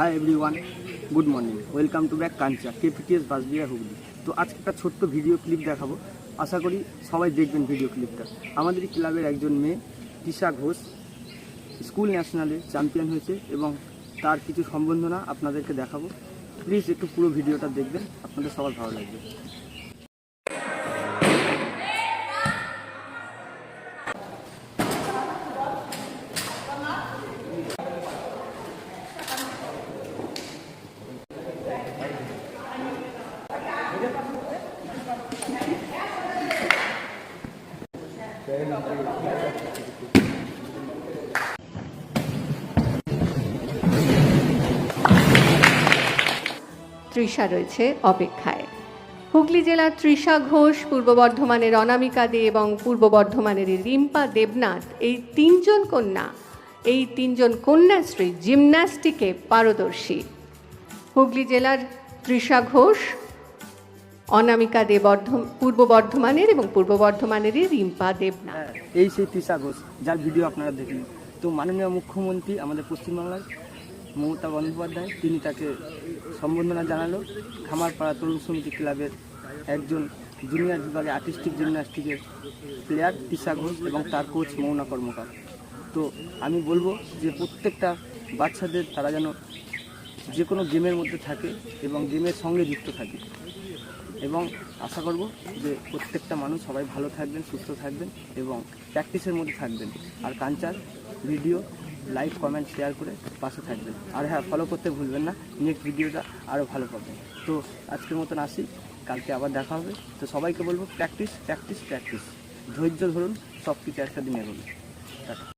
High everyone, good morning, welcome to back কাঞ্চা KPTS Basbihar Hooghly. তো আজকে একটা ছোট্ট ভিডিও ক্লিপ দেখাবো, আশা করি সবাই দেখবেন ভিডিও ক্লিপটা। আমাদের ক্লাবের একজন মেয়ে তৃষা ঘোষ স্কুল ন্যাশনালে চ্যাম্পিয়ন হয়েছে এবং তার কিছু সম্বন্ধনা আপনাদেরকে দেখাবো। প্লিজ একটু পুরো ভিডিওটা দেখবেন, আপনাদের সবার ভালো লাগবে। তৃষা রয়েছে অপেক্ষায়। হুগলি জেলার তৃষা ঘোষ, পূর্ব বর্ধমানের অনামিকা দে এবং পূর্ব বর্ধমানের রিম্পা দেবনাথ, এই তিনজন কন্যাশ্রী জিমন্যাস্টিকে পারদর্শী। হুগলি জেলার তৃষা ঘোষ, অনামিকা দে পূর্ব বর্ধমানের এবং পূর্ব বর্ধমানের রিম্পা দেবনাথ। এই সেই তৃষা ঘোষ যার ভিডিও আপনারা দেখলেন। তো মাননীয় মুখ্যমন্ত্রী আমাদের পশ্চিমবাংলার মমতা বন্দ্যোপাধ্যায়, তিনি তাকে সম্বর্ধনা জানালো। খামারপাড়া তরুণ সমিতি ক্লাবের একজন জুনিয়র বিভাগে আর্টিস্টিক জিমন্যাস্টিকের প্লেয়ার তৃষা ঘোষ এবং তার কোচ মৌনা কর্মকার। তো আমি বলবো যে প্রত্যেকটা বাচ্চাদের তারা যেন যে কোনো গেমের মধ্যে থাকে এবং গেমের সঙ্গে যুক্ত থাকে, এবং আশা করব যে প্রত্যেকটা মানুষ সবাই ভালো থাকবেন, সুস্থ থাকবেন এবং প্র্যাকটিসের মধ্যে থাকবেন। আর culture video like, comment, share করে পাশে থাকবেন। আর হ্যাঁ, ফলো করতে ভুলবেন না, নেক্সট ভিডিওটা আরও ভালো পাবেন। তো আজকের মতন আসি, কালকে আবার দেখা হবে। তো সবাইকে বলবো প্র্যাকটিস প্র্যাকটিস প্র্যাকটিস, ধৈর্য ধরুন, সব কিছু একটা দিনে এগোবে।